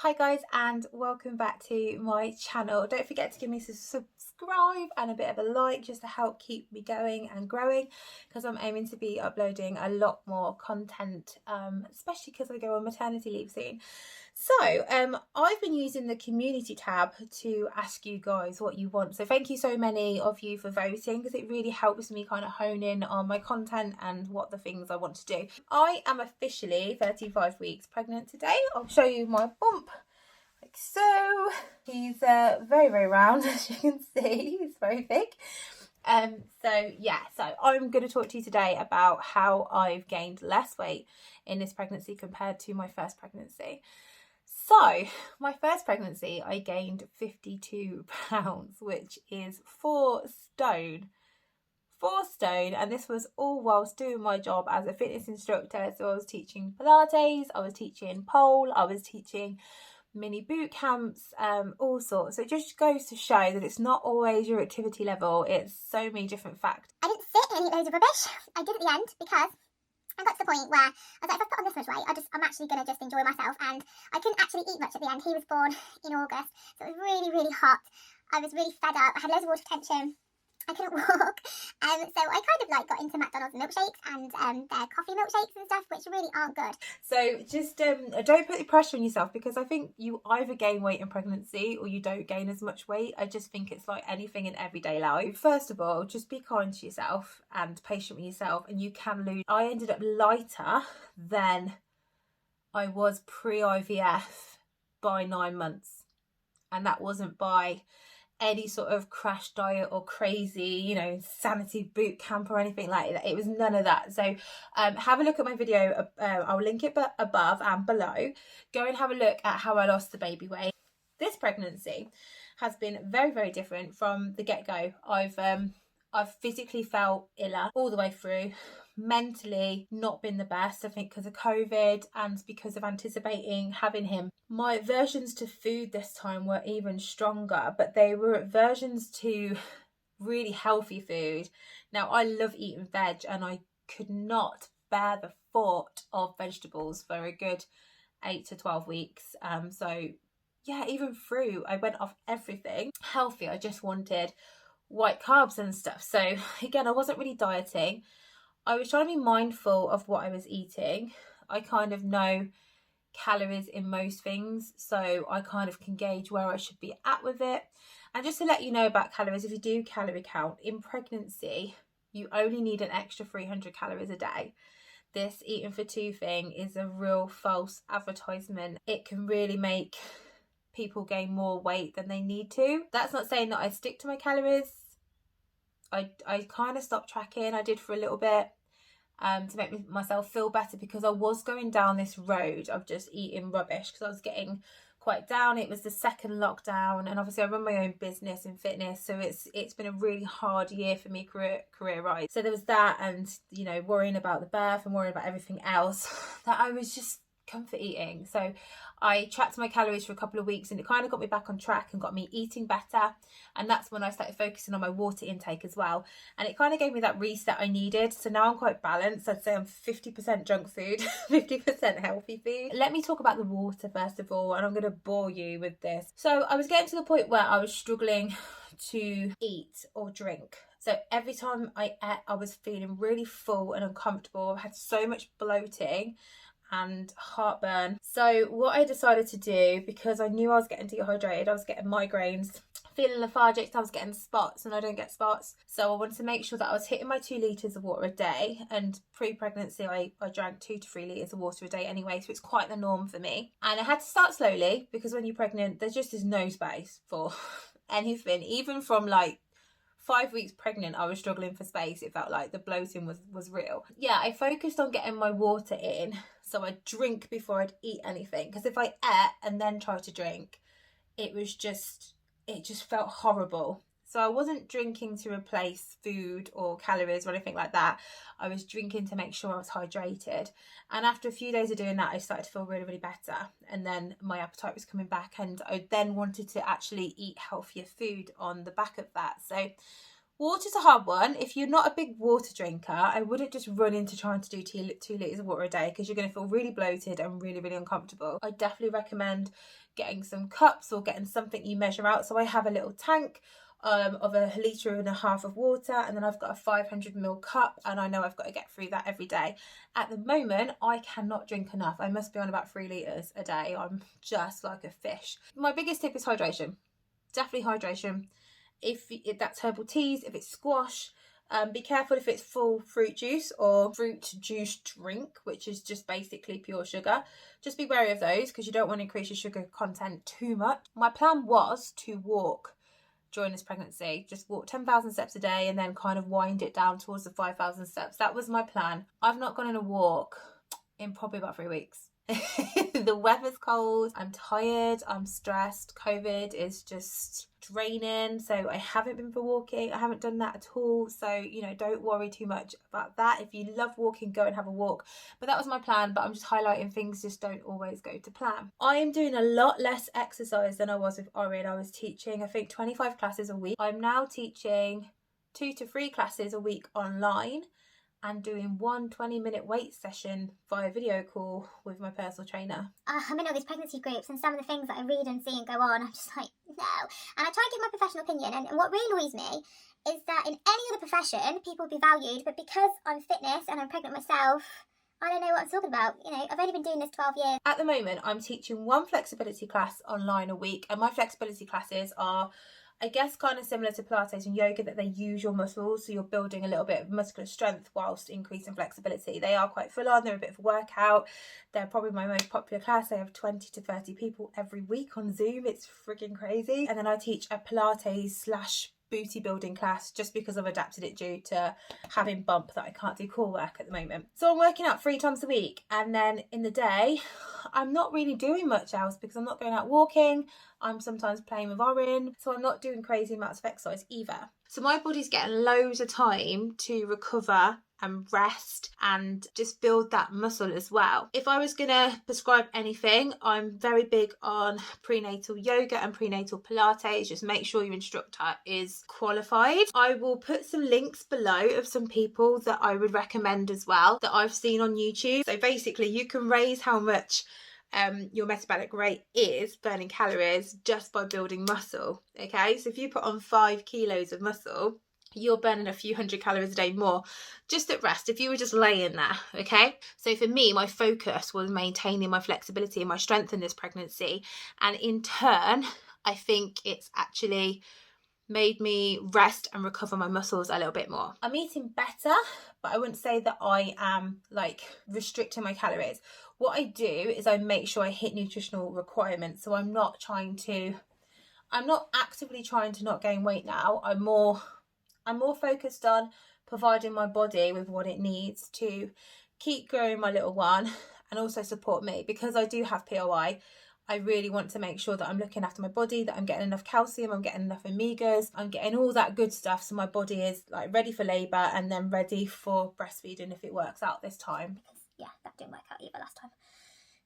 Hi guys, and welcome back to my channel. Don't forget to give me a subscribe and a bit of a like just to help keep me going and growing, because I'm aiming to be uploading a lot more content, especially because I go on maternity leave soon. So I've been using the community tab to ask you guys what you want. So thank you so many of you for voting, because it really helps me kind of hone in on my content and what the things I want to do. I am officially 35 weeks pregnant today. I'll show you my bump. Like so. He's very round, as you can see. He's very big. So I'm going to talk to you today about how I've gained less weight in this pregnancy compared to my first pregnancy. So my first pregnancy, I gained 52 pounds, which is 4 stone. 4 stone, and this was all whilst doing my job as a fitness instructor. So I was teaching Pilates, I was teaching pole, I was teaching mini boot camps, all sorts. So it just goes to show that it's not always your activity level, it's so many different factors. I didn't sit and eat loads of rubbish. I did at the end because I got to the point where I was like, if I put on this much weight, I'm actually going to just enjoy myself. And I couldn't actually eat much at the end. He was born in August, so it was really hot. I was really fed up. I had loads of water retention. I couldn't walk. So I kind of like got into McDonald's milkshakes and their coffee milkshakes and stuff, which really aren't good. So just don't put the pressure on yourself, because I think you either gain weight in pregnancy or you don't gain as much weight. I just think it's like anything in everyday life. First of all, just be kind to yourself and patient with yourself, and you can lose. I ended up lighter than I was pre-IVF by 9 months, and that wasn't by any sort of crash diet or crazy, sanity boot camp or anything like that. It was none of that. So have a look at my video. I'll link it above and below. Go and have a look at how I lost the baby weight. This pregnancy has been very different from the get-go. I've physically felt iller all the way through. Mentally not been the best, I think, because of COVID and because of anticipating having him. My aversions to food this time were even stronger, but they were aversions to really healthy food. Now, I love eating veg, and I could not bear the thought of vegetables for a good 8 to 12 weeks. So yeah, even fruit, I went off everything healthy. I just wanted white carbs and stuff. So again, I wasn't really dieting. I was trying to be mindful of what I was eating. I kind of know calories in most things, so I kind of can gauge where I should be at with it. And just to let you know about calories, if you do calorie count in pregnancy, you only need an extra 300 calories a day. This eating for two thing is a real false advertisement. It can really make people gain more weight than they need to. That's not saying that I stick to my calories. I kind of stopped tracking. I did for a little bit to make myself feel better, because I was going down this road of just eating rubbish because I was getting quite down. It was the second lockdown, and obviously I run my own business in fitness, so it's been a really hard year for me career-wise. So there was that, and worrying about the birth and worrying about everything else, that I was just comfort eating. So I tracked my calories for a couple of weeks, and it kind of got me back on track and got me eating better. And that's when I started focusing on my water intake as well, and it kind of gave me that reset I needed. So now I'm quite balanced. I'd say I'm 50% junk food, 50% healthy food. Let me talk about the water first of all, and I'm going to bore you with this. So I was getting to the point where I was struggling to eat or drink. So every time I ate, I was feeling really full and uncomfortable. I had so much bloating and heartburn. So what I decided to do, because I knew I was getting dehydrated, I was getting migraines, feeling lethargic, I was getting spots, and I don't get spots. So I wanted to make sure that I was hitting my 2 litres of water a day. And pre-pregnancy, I drank 2 to 3 litres of water a day anyway, so it's quite the norm for me. And I had to start slowly, because when you're pregnant, there just is no space for anything. Even from like 5 weeks pregnant, I was struggling for space. It felt like the bloating was real. Yeah, I focused on getting my water in, so I'd drink before I'd eat anything, because if I ate and then tried to drink, it just felt horrible. So I wasn't drinking to replace food or calories or anything like that. I was drinking to make sure I was hydrated. And after a few days of doing that, I started to feel really better. And then my appetite was coming back, and I then wanted to actually eat healthier food on the back of that. So water's a hard one. If you're not a big water drinker, I wouldn't just run into trying to do 2 litres of water a day, because you're going to feel really bloated and really uncomfortable. I definitely recommend getting some cups or getting something you measure out. So I have a little tank of 1.5 litres of water, and then I've got a 500ml cup, and I know I've got to get through that every day. At the moment, I cannot drink enough. I must be on about 3 litres a day. I'm just like a fish. My biggest tip is hydration. Definitely hydration. If that's herbal teas, if it's squash, be careful if it's full fruit juice or fruit juice drink, which is just basically pure sugar. Just be wary of those because you don't want to increase your sugar content too much. My plan was to walk during this pregnancy, just walk 10,000 steps a day and then kind of wind it down towards the 5,000 steps. That was my plan. I've not gone on a walk in probably about 3 weeks. The weather's cold, I'm tired, I'm stressed, COVID is just draining, so I haven't been for walking. I haven't done that at all, so you know, don't worry too much about that. If you love walking, go and have a walk. But that was my plan, but I'm just highlighting things just don't always go to plan. I am doing a lot less exercise than I was with Orin. I was teaching, I think, 25 classes a week. I'm now teaching 2 to 3 classes a week online and doing 1 20-minute weight session via video call with my personal trainer. I'm in all these pregnancy groups, and some of the things that I read and see and go on, I'm just like, no. And I try and give my professional opinion, and what really annoys me is that in any other profession, people would be valued, but because I'm fitness and I'm pregnant myself, I don't know what I'm talking about. You know, I've only been doing this 12 years. At the moment, I'm teaching 1 flexibility class online a week, and my flexibility classes are, I guess, kind of similar to Pilates and yoga, that they use your muscles, so you're building a little bit of muscular strength whilst increasing flexibility. They are quite full on, they're a bit of a workout. They're probably my most popular class. I have 20 to 30 people every week on Zoom. It's freaking crazy. And then I teach a Pilates / booty building class just because I've adapted it due to having bump that I can't do core work at the moment. So I'm working out 3 times a week, and then in the day I'm not really doing much else because I'm not going out walking. I'm sometimes playing with Orin, so I'm not doing crazy amounts of exercise either. So my body's getting loads of time to recover and rest and just build that muscle as well. If I was gonna prescribe anything, I'm very big on prenatal yoga and prenatal Pilates. Just make sure your instructor is qualified. I will put some links below of some people that I would recommend as well that I've seen on YouTube. So basically you can raise how much your metabolic rate is burning calories just by building muscle. Okay, so if you put on 5 kilos of muscle, you're burning a few hundred calories a day more just at rest if you were just laying there. Okay, so for me, my focus was maintaining my flexibility and my strength in this pregnancy, and in turn I think it's actually made me rest and recover my muscles a little bit more. I'm eating better, but I wouldn't say that I am like restricting my calories. What I do is I make sure I hit nutritional requirements. So I'm not actively trying to not gain weight now. I'm more focused on providing my body with what it needs to keep growing my little one and also support me. Because I do have POI, I really want to make sure that I'm looking after my body, that I'm getting enough calcium, I'm getting enough omegas, I'm getting all that good stuff so my body is like ready for labour and then ready for breastfeeding if it works out this time. Because, yeah, that didn't work out either last time.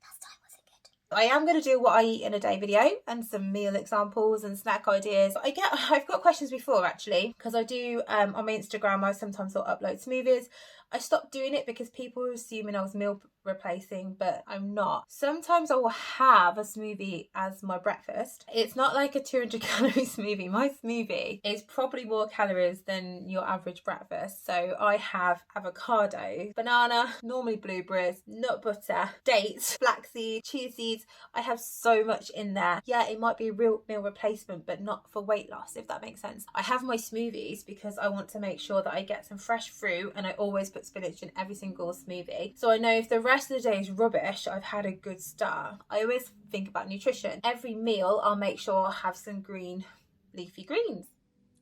Last time wasn't good. I am going to do what I eat in a day video and some meal examples and snack ideas. I've got questions before actually, because I do on my Instagram, I sometimes will upload smoothies. I stopped doing it because people were assuming I was meal replacing, but I'm not. Sometimes I will have a smoothie as my breakfast. It's not like a 200 calorie smoothie. My smoothie is probably more calories than your average breakfast. So I have avocado, banana, normally blueberries, nut butter, dates, flaxseed, chia seeds. I have so much in there. Yeah, it might be a real meal replacement, but not for weight loss, if that makes sense. I have my smoothies because I want to make sure that I get some fresh fruit, and I always put spinach in every single smoothie. So I know if the rest of the day is rubbish, I've had a good start. I always think about nutrition. Every meal I'll make sure I have some green leafy greens.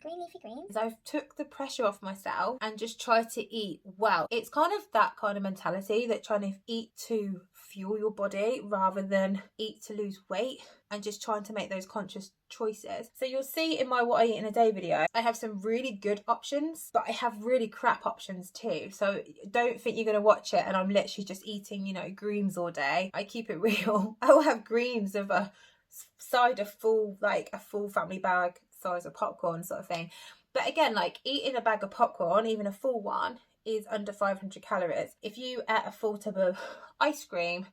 Green leafy greens. I've took the pressure off myself and just tried to eat well. It's kind of that kind of mentality, that trying to eat to fuel your body rather than eat to lose weight, and just trying to make those conscious choices. So you'll see in my what I eat in a day video, I have some really good options, but I have really crap options too. So don't think you're going to watch it and I'm literally just eating, you know, greens all day. I keep it real. I will have greens of a full family bag size of popcorn sort of thing. But again, like eating a bag of popcorn, even a full one, is under 500 calories. If you ate a full tub of ice cream,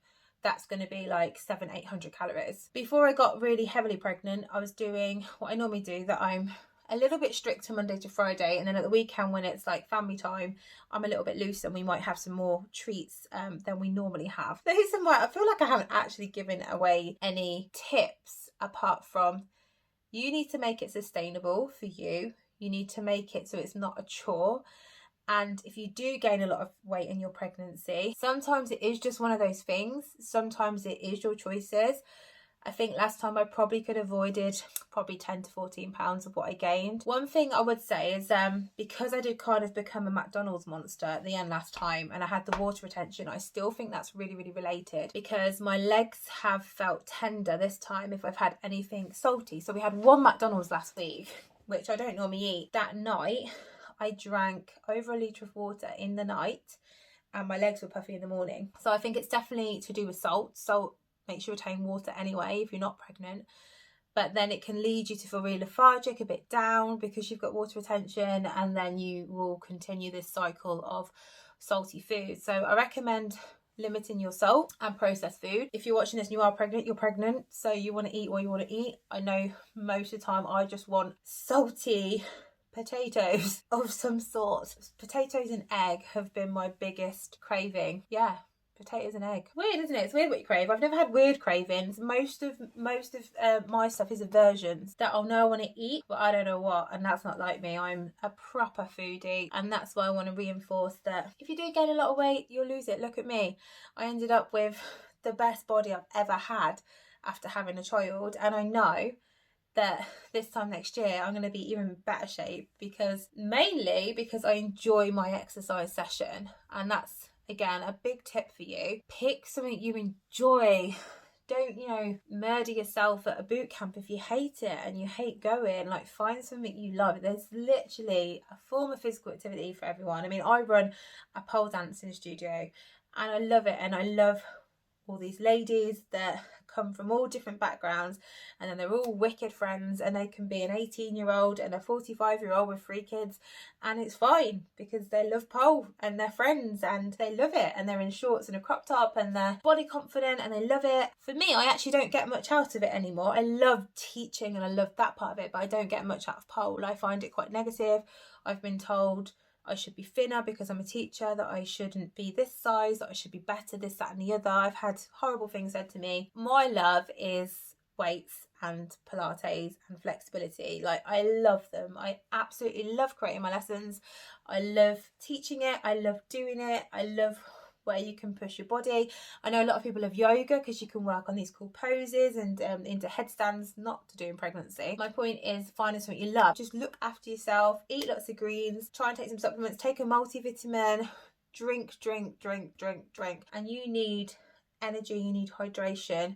that's going to be like 700-800 calories. Before I got really heavily pregnant, I was doing what I normally do, that I'm a little bit stricter Monday to Friday, and then at the weekend when it's like family time, I'm a little bit looser and we might have some more treats than we normally have. The reason why I feel like I haven't actually given away any tips, apart from you need to make it sustainable for you. You need to make it so it's not a chore. And if you do gain a lot of weight in your pregnancy, sometimes it is just one of those things. Sometimes it is your choices. I think last time I probably could have avoided probably 10 to 14 pounds of what I gained. One thing I would say is because I did kind of become a McDonald's monster at the end last time, and I had the water retention, I still think that's really, really related, because my legs have felt tender this time if I've had anything salty. So we had one McDonald's last week, which I don't normally eat. That night, I drank over a litre of water in the night and my legs were puffy in the morning. So I think it's definitely to do with salt. Salt makes you retain water anyway if you're not pregnant, but then it can lead you to feel really lethargic, a bit down, because you've got water retention, and then you will continue this cycle of salty food. So I recommend limiting your salt and processed food. If you're watching this and you are pregnant, you're pregnant, so you want to eat what you want to eat. I know most of the time I just want salty potatoes of some sort. Potatoes and egg have been my biggest craving. Yeah, potatoes and egg. Weird, isn't it? It's weird what you crave. I've never had weird cravings. Most of my stuff is aversions that I'll know I want to eat, but I don't know what, and that's not like me. I'm a proper foodie, and that's why I want to reinforce that if you do gain a lot of weight, you'll lose it. Look at me. I ended up with the best body I've ever had after having a child, and I know that this time next year I'm going to be even better shape, mainly because I enjoy my exercise session. And that's, again, a big tip for you. Pick something you enjoy. Don't, murder yourself at a boot camp if you hate it and you hate going. Like, find something you love. There's literally a form of physical activity for everyone. I mean, I run a pole dancing studio and I love it, and I love all these ladies that come from all different backgrounds, and then they're all wicked friends, and they can be an 18-year-old and a 45-year-old with 3 kids, and it's fine because they love pole and they're friends and they love it, and they're in shorts and a crop top and they're body confident and they love it. For me, I actually don't get much out of it anymore. I love teaching and I love that part of it, but I don't get much out of pole. I find it quite negative. I've been told I should be thinner because I'm a teacher, that I shouldn't be this size, that I should be better, this, that and the other. I've had horrible things said to me. My love is weights and Pilates and flexibility. Like, I love them. I absolutely love creating my lessons. I love teaching it. I love doing it. I love where you can push your body. I know a lot of people love yoga because you can work on these cool poses and into headstands, not to do in pregnancy. My point is finding something you love. Just look after yourself, eat lots of greens, try and take some supplements, take a multivitamin, drink. And you need energy, you need hydration,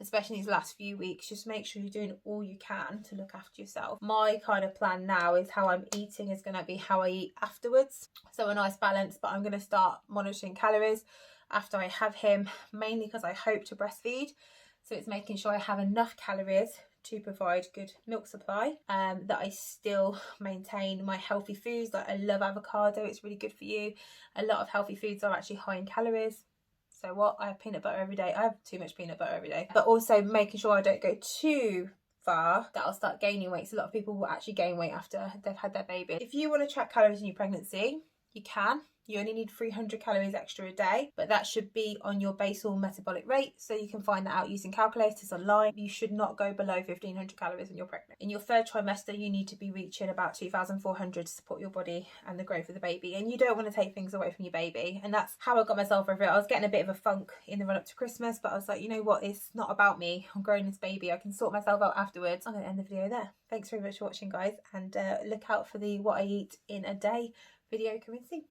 especially in these last few weeks. Just make sure you're doing all you can to look after yourself. My kind of plan now is how I'm eating is going to be how I eat afterwards. So a nice balance, but I'm going to start monitoring calories after I have him, mainly because I hope to breastfeed. So it's making sure I have enough calories to provide good milk supply, that I still maintain my healthy foods. Like, I love avocado, it's really good for you. A lot of healthy foods are actually high in calories. So what? I have peanut butter every day. I have too much peanut butter every day. But also making sure I don't go too far that I'll start gaining weight. So a lot of people will actually gain weight after they've had their baby. If you want to track calories in your pregnancy, you can. You only need 300 calories extra a day, but that should be on your basal metabolic rate. So you can find that out using calculators online. You should not go below 1500 calories when you're pregnant. In your third trimester, you need to be reaching about 2400 to support your body and the growth of the baby. And you don't want to take things away from your baby. And that's how I got myself over it. I was getting a bit of a funk in the run up to Christmas, but I was like, you know what? It's not about me. I'm growing this baby. I can sort myself out afterwards. I'm going to end the video there. Thanks very much for watching, guys. And look out for the what I eat in a day video coming soon.